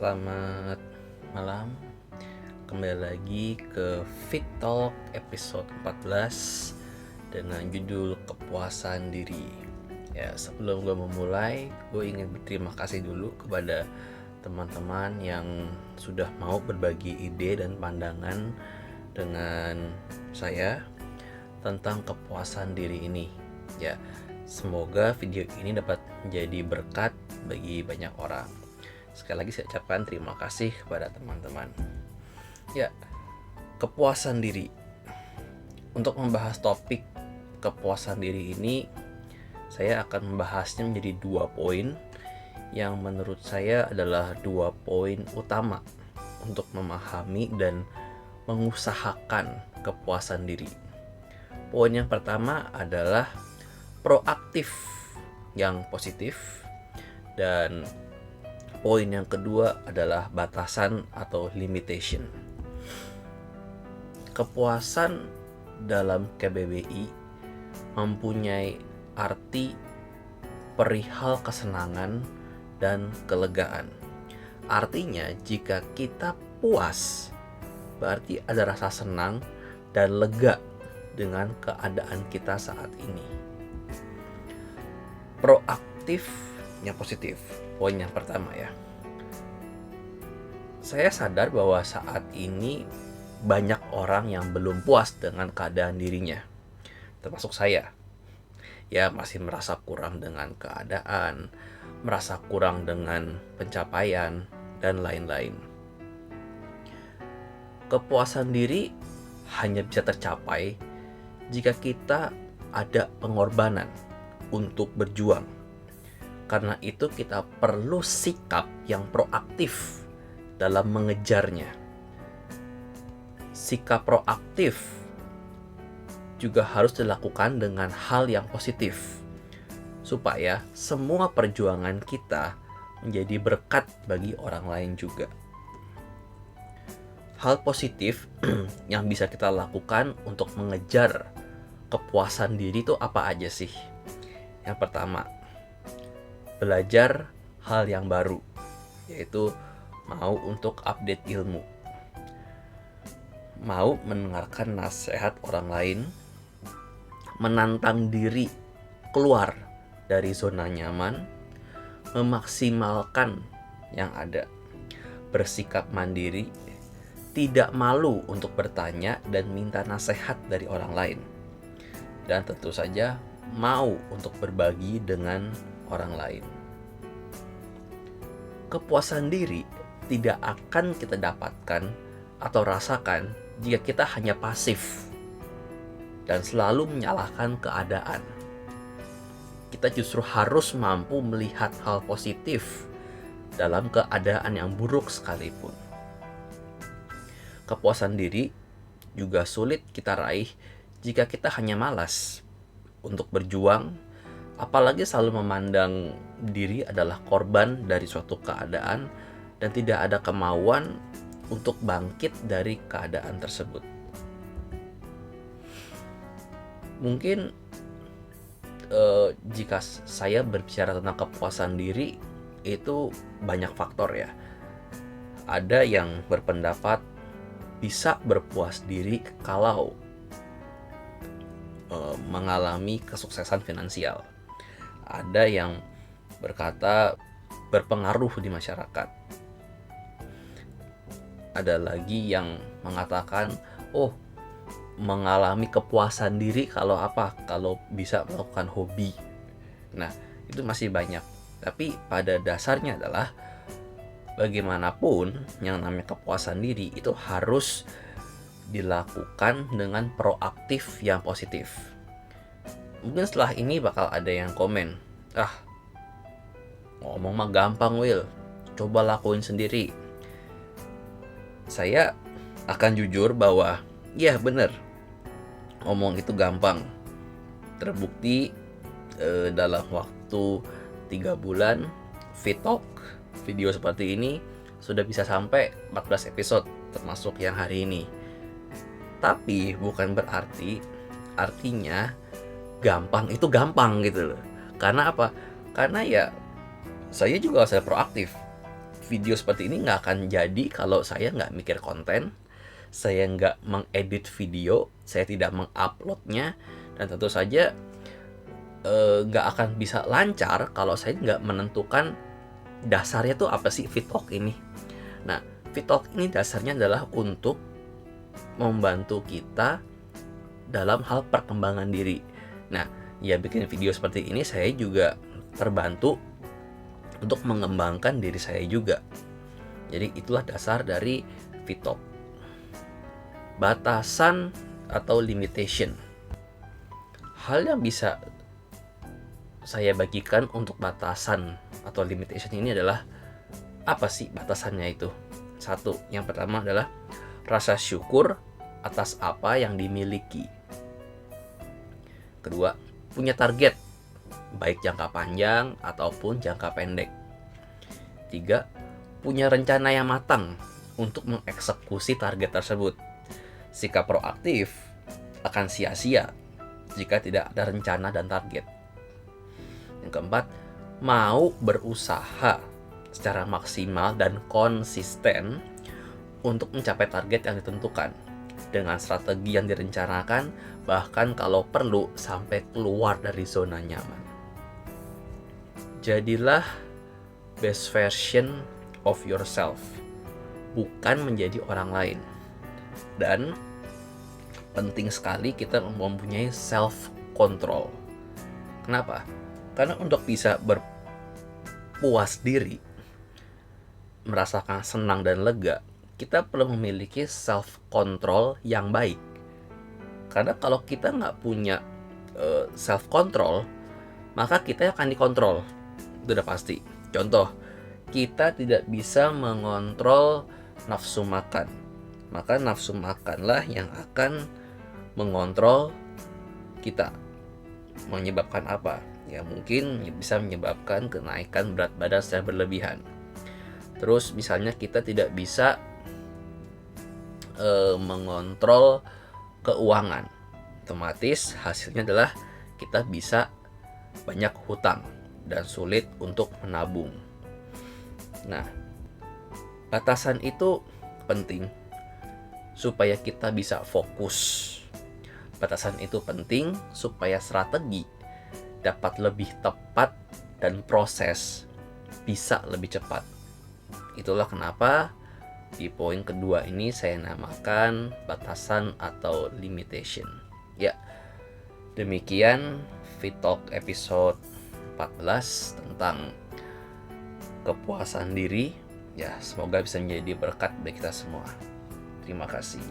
Selamat malam. Kembali lagi ke Fit Talk episode 14 dengan judul kepuasan diri. Ya, sebelum gue memulai, gue ingin berterima kasih dulu kepada teman-teman yang sudah mau berbagi ide dan pandangan dengan saya tentang kepuasan diri ini. Ya, semoga video ini dapat menjadi berkat bagi banyak orang. Sekali lagi saya ucapkan terima kasih kepada teman-teman. Ya, kepuasan diri. Untuk membahas topik kepuasan diri ini, saya akan membahasnya menjadi 2 poin yang menurut saya adalah 2 poin utama untuk memahami dan mengusahakan kepuasan diri. Poin yang pertama adalah proaktif yang positif, dan poin yang kedua adalah batasan atau limitation. Kepuasan dalam KBBI mempunyai arti perihal kesenangan dan kelegaan. Artinya jika kita puas, berarti ada rasa senang dan lega dengan keadaan kita saat ini. Proaktif yang positif. Poin yang pertama ya. Saya sadar bahwa saat ini banyak orang yang belum puas dengan keadaan dirinya. Termasuk saya. Ya, masih merasa kurang dengan keadaan, merasa kurang dengan pencapaian, dan lain-lain. Kepuasan diri hanya bisa tercapai jika kita ada pengorbanan untuk berjuang. Karena itu kita perlu sikap yang proaktif dalam mengejarnya. Sikap proaktif juga harus dilakukan dengan hal yang positif, supaya semua perjuangan kita menjadi berkat bagi orang lain juga. Hal positif yang bisa kita lakukan untuk mengejar kepuasan diri itu apa aja sih? Yang pertama, belajar hal yang baru, yaitu mau untuk update ilmu, mau mendengarkan nasihat orang lain, menantang diri keluar dari zona nyaman, memaksimalkan yang ada, bersikap mandiri, tidak malu untuk bertanya dan minta nasihat dari orang lain, dan tentu saja mau untuk berbagi dengan orang lain. Kepuasan diri tidak akan kita dapatkan atau rasakan jika kita hanya pasif dan selalu menyalahkan keadaan. Kita justru harus mampu melihat hal positif dalam keadaan yang buruk sekalipun. Kepuasan diri juga sulit kita raih jika kita hanya malas untuk berjuang, apalagi selalu memandang diri adalah korban dari suatu keadaan dan tidak ada kemauan untuk bangkit dari keadaan tersebut. Mungkin jika saya berbicara tentang kepuasan diri, itu banyak faktor ya. Ada yang berpendapat bisa berpuas diri kalau mengalami kesuksesan finansial. Ada yang berkata berpengaruh di masyarakat. Ada lagi yang mengatakan, mengalami kepuasan diri kalau apa? Kalau bisa melakukan hobi. Nah, itu masih banyak. Tapi pada dasarnya adalah bagaimanapun yang namanya kepuasan diri itu harus dilakukan dengan proaktif yang positif. Mungkin setelah ini bakal ada yang komen, ngomong mah gampang Will, coba lakuin sendiri. Saya akan jujur bahwa ya bener, ngomong itu gampang. Terbukti dalam waktu 3 bulan Fit Talk video seperti ini sudah bisa sampai 14 episode termasuk yang hari ini. Tapi bukan berarti artinya gampang itu gampang gitu loh. Karena apa? Karena ya saya juga harus proaktif. video seperti ini nggak akan jadi kalau saya nggak mikir konten, saya nggak mengedit video, saya tidak menguploadnya, dan tentu saja nggak akan bisa lancar kalau saya nggak menentukan dasarnya tuh apa sih Fittalk ini. Nah, Fittalk ini dasarnya adalah untuk membantu kita dalam hal perkembangan diri. Nah, ya bikin video seperti ini saya juga terbantu untuk mengembangkan diri saya juga. Jadi itulah dasar dari Fittalk. Batasan atau limitation. Hal yang bisa saya bagikan untuk batasan atau limitation ini adalah apa sih batasannya itu? Satu, yang pertama adalah rasa syukur atas apa yang dimiliki. Kedua, punya target, baik jangka panjang ataupun jangka pendek. Tiga, punya rencana yang matang untuk mengeksekusi target tersebut. Sikap proaktif akan sia-sia jika tidak ada rencana dan target. Yang keempat, mau berusaha secara maksimal dan konsisten untuk mencapai target yang ditentukan dengan strategi yang direncanakan, bahkan kalau perlu sampai keluar dari zona nyaman. Jadilah best version of yourself, bukan menjadi orang lain. Dan penting sekali kita mempunyai self control. Kenapa? Karena untuk bisa berpuas diri, merasakan senang dan lega, kita perlu memiliki self control yang baik. Karena kalau kita nggak punya self control, maka kita akan dikontrol. Itu udah pasti. Contoh, kita tidak bisa mengontrol nafsu makan, maka nafsu makanlah yang akan mengontrol kita. Menyebabkan apa? Ya mungkin bisa menyebabkan kenaikan berat badan secara berlebihan. Terus misalnya kita tidak bisa mengontrol keuangan, otomatis hasilnya adalah kita bisa banyak hutang dan sulit untuk menabung. Nah, batasan itu penting supaya kita bisa fokus. Batasan itu penting supaya strategi dapat lebih tepat dan proses bisa lebih cepat. Itulah kenapa di poin kedua ini saya namakan batasan atau limitation. Ya, demikian Fittalk episode 14 tentang kepuasan diri. Ya, semoga bisa menjadi berkat bagi kita semua. Terima kasih.